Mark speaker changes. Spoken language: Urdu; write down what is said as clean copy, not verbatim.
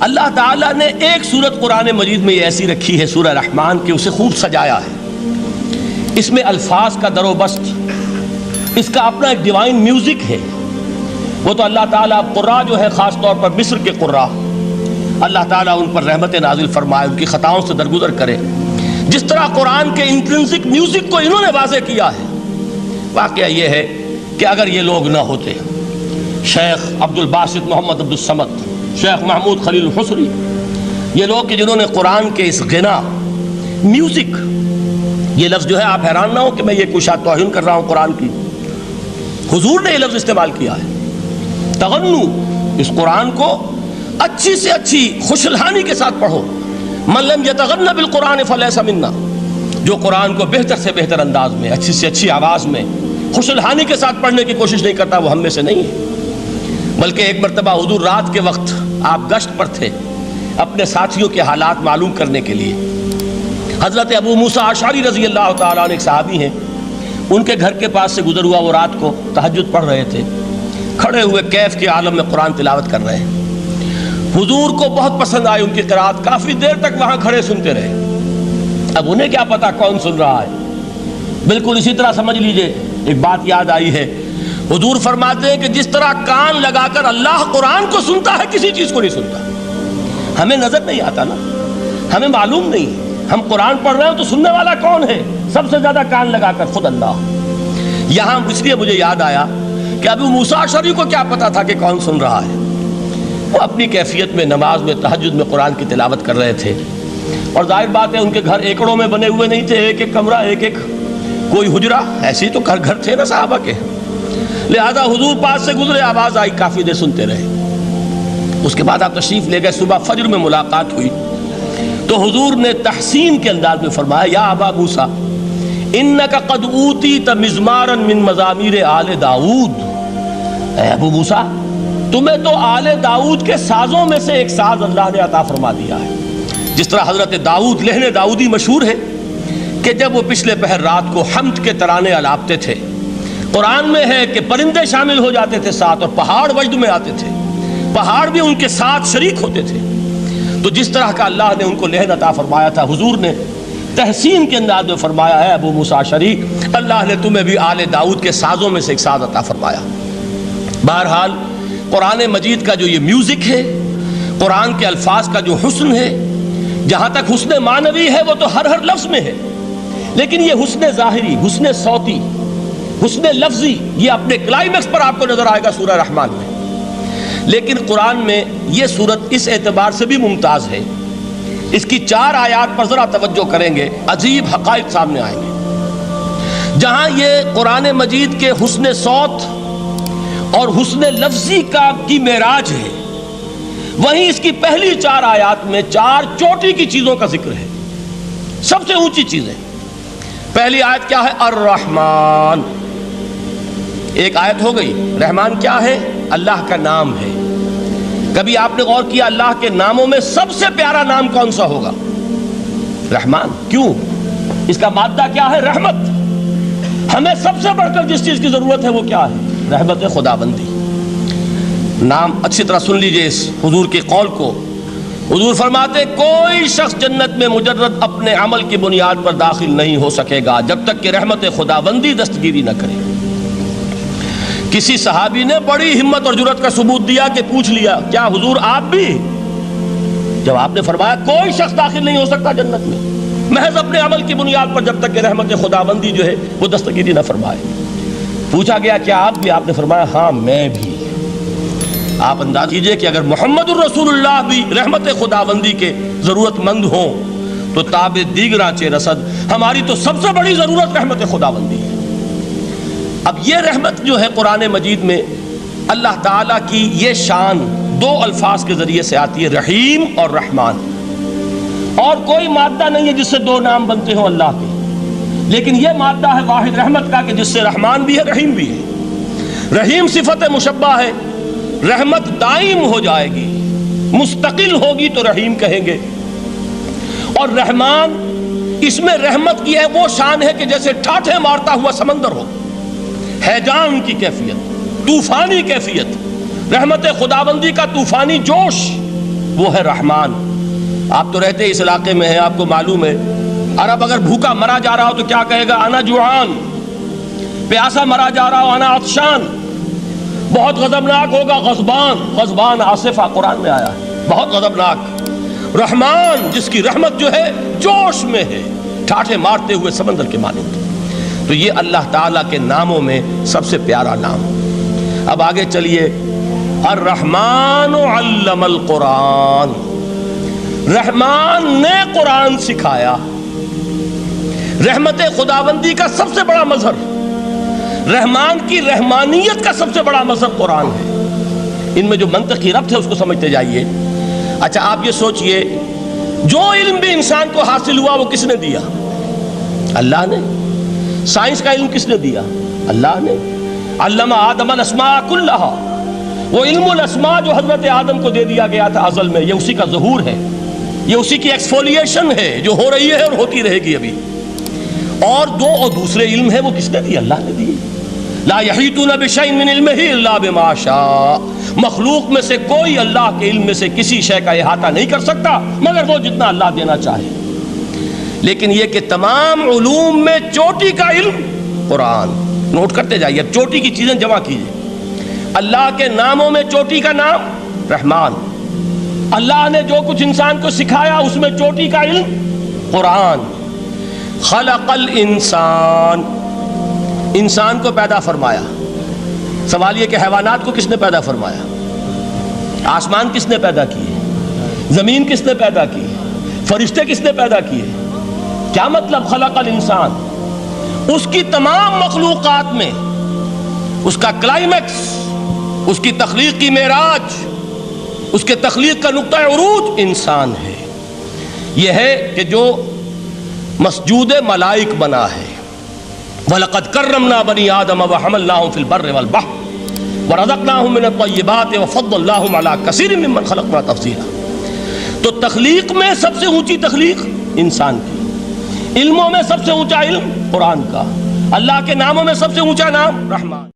Speaker 1: اللہ تعالیٰ نے ایک سورت قرآن مجید میں یہ ایسی رکھی ہے سورہ رحمان کہ اسے خوب سجایا ہے. اس میں الفاظ کا در و بست، اس کا اپنا ایک ڈیوائن میوزک ہے. وہ تو اللہ تعالیٰ قراء جو ہے خاص طور پر مصر کے قراء، اللہ تعالیٰ ان پر رحمت نازل فرمائے، ان کی خطاؤں سے درگزر کرے. جس طرح قرآن کے انٹرنسک میوزک کو انہوں نے واضح کیا ہے. واقعہ یہ ہے کہ اگر یہ لوگ نہ ہوتے، شیخ عبد الباسط محمد عبد الصمد، شیخ محمود خلیل الحصری، یہ لوگ کہ جنہوں نے قرآن کے اس غنا میوزک، یہ لفظ جو ہے آپ حیران نہ ہو کہ میں یہ کوئی شاید توہین کر رہا ہوں قرآن کی، حضور نے یہ لفظ استعمال کیا ہے. تغنو، اس قرآن کو اچھی سے اچھی خوشلحانی کے ساتھ پڑھو. من لم یتغن بالقرآن فلیس منا، جو قرآن کو بہتر سے بہتر انداز میں، اچھی سے اچھی آواز میں، خوشلحانی کے ساتھ پڑھنے کی کوشش نہیں کرتا، وہ ہم میں سے نہیں ہے. بلکہ ایک مرتبہ حضور رات کے وقت آپ گشت پر تھے اپنے ساتھیوں کے حالات معلوم کرنے کے لیے. حضرت ابو موسیٰ اشعری رضی اللہ تعالیٰ عنہ ایک صحابی ہیں، ان کے گھر کے پاس سے گزر ہوا. وہ رات کو تہجد پڑھ رہے تھے، کھڑے ہوئے کیف کے عالم میں قرآن تلاوت کر رہے ہیں. حضور کو بہت پسند آئی ان کی قرات، کافی دیر تک وہاں کھڑے سنتے رہے. اب انہیں کیا پتا کون سن رہا ہے. بالکل اسی طرح سمجھ لیجئے ایک بات یاد آئی ہے. حضور فرماتے ہیں کہ جس طرح کان لگا کر اللہ قرآن کو سنتا ہے، کسی چیز کو نہیں سنتا. ہمیں نظر نہیں آتا نا، ہمیں معلوم نہیں. ہم قرآن پڑھ رہے ہیں تو سننے والا کون ہے؟ سب سے زیادہ کان لگا کر خود اللہ. یہاں اس لیے مجھے یاد آیا کہ ابو موسیٰ اشعری کو کیا پتا تھا کہ کون سن رہا ہے. وہ اپنی کیفیت میں نماز میں تہجد میں قرآن کی تلاوت کر رہے تھے. اور ظاہر بات ہے ان کے گھر ایکڑوں میں بنے ہوئے نہیں تھے، ایک ایک کمرہ، ایک ایک کوئی حجرہ، ایسے تو گھر تھے نا صحابہ کے. لہذا حضور پاس سے گزرے، آواز آئی، کافی دیر سنتے رہے. اس کے بعد آپ تشریف لے گئے. صبح فجر میں ملاقات ہوئی تو حضور نے تحسین کے انداز میں فرمایا، یا ابا موسیٰ انک قد اوتیت مزمارا من مزامیر آل داؤد. اے ابو موسیٰ، تمہیں تو آل داؤد کے سازوں میں سے ایک ساز اللہ نے عطا فرما دیا ہے. جس طرح حضرت داؤد لہن داؤدی مشہور ہے کہ جب وہ پچھلے پہر رات کو حمد کے ترانے الاپتے تھے، قرآن میں ہے کہ پرندے شامل ہو جاتے تھے ساتھ، اور پہاڑ وجد میں آتے تھے، پہاڑ بھی ان کے ساتھ شریک ہوتے تھے. تو جس طرح کا اللہ نے ان کو لہن عطا فرمایا تھا، حضور نے تحسین کے انداز میں فرمایا ہے ابو موسیٰ اشعری، اللہ نے تمہیں بھی آل داؤد کے سازوں میں سے ایک ساز عطا فرمایا. بہرحال قرآن مجید کا جو یہ میوزک ہے، قرآن کے الفاظ کا جو حسن ہے، جہاں تک حسن معنوی ہے وہ تو ہر لفظ میں ہے، لیکن یہ حسن ظاہری، حسن صوتی، حسن لفظی، یہ اپنے کلائمیکس پر آپ کو نظر آئے گا سورہ رحمان میں. لیکن قرآن میں یہ سورت اس اعتبار سے بھی ممتاز ہے، اس کی 4 آیات پر ذرا توجہ کریں گے، عجیب حقائق سامنے آئیں گے. جہاں یہ قرآن مجید کے حسن صوت اور حسن لفظی کی معراج ہے، وہیں اس کی پہلی 4 آیات میں 4 چوٹی کی چیزوں کا ذکر ہے، سب سے اونچی چیزیں. پہلی آیت کیا ہے؟ الرحمن. ایک آیت ہو گئی. رحمان کیا ہے؟ اللہ کا نام ہے. کبھی آپ نے غور کیا اللہ کے ناموں میں سب سے پیارا نام کون سا ہوگا؟ رحمان. کیوں؟ اس کا مادہ کیا ہے؟ رحمت. ہمیں سب سے بڑھ کر جس چیز کی ضرورت ہے وہ کیا ہے؟ رحمت خداوندی. نام اچھی طرح سن لیجئے اس حضور کے قول کو. حضور فرماتے کوئی شخص جنت میں مجرد اپنے عمل کی بنیاد پر داخل نہیں ہو سکے گا جب تک کہ رحمت خداوندی دستگیری نہ کرے. کسی صحابی نے بڑی ہمت اور جرأت کا ثبوت دیا کہ پوچھ لیا، کیا حضور آپ بھی؟ جب آپ نے فرمایا کوئی شخص داخل نہیں ہو سکتا جنت میں محض اپنے عمل کی بنیاد پر جب تک کہ رحمت خداوندی جو ہے وہ دستگیری نہ فرمائے. پوچھا گیا کیا آپ بھی؟ آپ نے فرمایا ہاں میں بھی. آپ انداز کیجئے کہ اگر محمد الرسول اللہ بھی رحمت خداوندی کے ضرورت مند ہوں تو تاب دیگراں چے رسد، ہماری تو سب سے بڑی ضرورت رحمت خداوندی ہے. اب یہ رحمت جو ہے قرآن مجید میں اللہ تعالیٰ کی یہ شان 2 الفاظ کے ذریعے سے آتی ہے، رحیم اور رحمان. اور کوئی مادہ نہیں ہے جس سے 2 نام بنتے ہوں اللہ کے، لیکن یہ مادہ ہے واحد رحمت کا کہ جس سے رحمان بھی ہے رحیم بھی ہے. رحیم صفت مشبہ ہے، رحمت دائم ہو جائے گی، مستقل ہوگی تو رحیم کہیں گے. اور رحمان، اس میں رحمت کی ہے وہ شان ہے کہ جیسے ٹھاٹھے مارتا ہوا سمندر ہو، ہیجان کی کیفیت، طوفانی کیفیت، رحمت خداوندی کا طوفانی جوش. وہ ہے رحمان۔ آپ تو رہتے اس علاقے میں ہیں، آپ کو معلوم ہے عرب اگر بھوکا مرا جا رہا ہو تو کیا کہے گا؟ انا جوعان۔ پیاسا مرا جا رہا ہو انا عطشان۔ بہت غضبناک ہوگا غضبان، غضبان آصفہ قرآن میں آیا ہے، بہت غضبناک۔ رحمان جس کی رحمت جو ہے جوش میں ہے، ٹھاٹھے مارتے ہوئے سمندر کے مانند۔ تو یہ اللہ تعالیٰ کے ناموں میں سب سے پیارا نام۔ اب آگے چلیے، الرحمن علم القرآن، رحمان نے قرآن سکھایا۔ رحمت خداوندی کا سب سے بڑا مظہر، رحمان کی رحمانیت کا سب سے بڑا مظہر قرآن ہے۔ ان میں جو منطقی ربط ہے اس کو سمجھتے جائیے۔ اچھا آپ یہ سوچئے، جو علم بھی انسان کو حاصل ہوا وہ کس نے دیا؟ اللہ نے۔ سائنس کا علم کس نے دیا؟ اللہ نے۔ علم آدم الاسماء کلہا، وہ علم الاسماء جو حضرت آدم کو دے دیا گیا تھا ازل میں، یہ اسی کا ظہور ہے، یہ اسی کی ایکسفولیشن ہے جو ہو رہی ہے اور ہوتی رہے گی ابھی۔ اور دوسرے علم ہے وہ کس نے دی؟ اللہ نے دی۔ لا یحیطون بشیء من علمہ الا بما شاء، مخلوق میں سے کوئی اللہ کے علم میں سے کسی شے کا احاطہ نہیں کر سکتا مگر وہ جتنا اللہ دینا چاہے۔ لیکن یہ کہ تمام علوم میں چوٹی کا علم قرآن۔ نوٹ کرتے جائیے، اب چوٹی کی چیزیں جمع کیجیے۔ اللہ کے ناموں میں چوٹی کا نام رحمان۔ اللہ نے جو کچھ انسان کو سکھایا اس میں چوٹی کا علم قرآن۔ خلق الانسان، انسان کو پیدا فرمایا۔ سوال یہ کہ حیوانات کو کس نے پیدا فرمایا؟ آسمان کس نے پیدا کیے؟ زمین کس نے پیدا کی؟ فرشتے کس نے پیدا کیے؟ کیا مطلب خلق الانسان؟ اس کی تمام مخلوقات میں اس کا کلائمیکس، اس کی تخلیق کی معراج، اس کے تخلیق کا نقطہ عروج انسان ہے۔ یہ ہے کہ جو مسجود ملائک بنا ہے۔ وَلَقَدْ كَرَّمْنَا بَنِي آدَمَ وَحَمَلْنَاهُمْ فِي الْبَرِّ وَالْبَحْرِ وَرَزَقْنَاهُمْ مِنَ الطَّيِّبَاتِ وَفَضَّلْنَاهُمْ عَلَى كَثِيرٍ مِّمَّنْ خَلَقْنَا تَفْضِيلًا۔ تو تخلیق میں سب سے اونچی تخلیق انسان کی، علموں میں سب سے اونچا علم قرآن کا، اللہ کے ناموں میں سب سے اونچا نام رحمان۔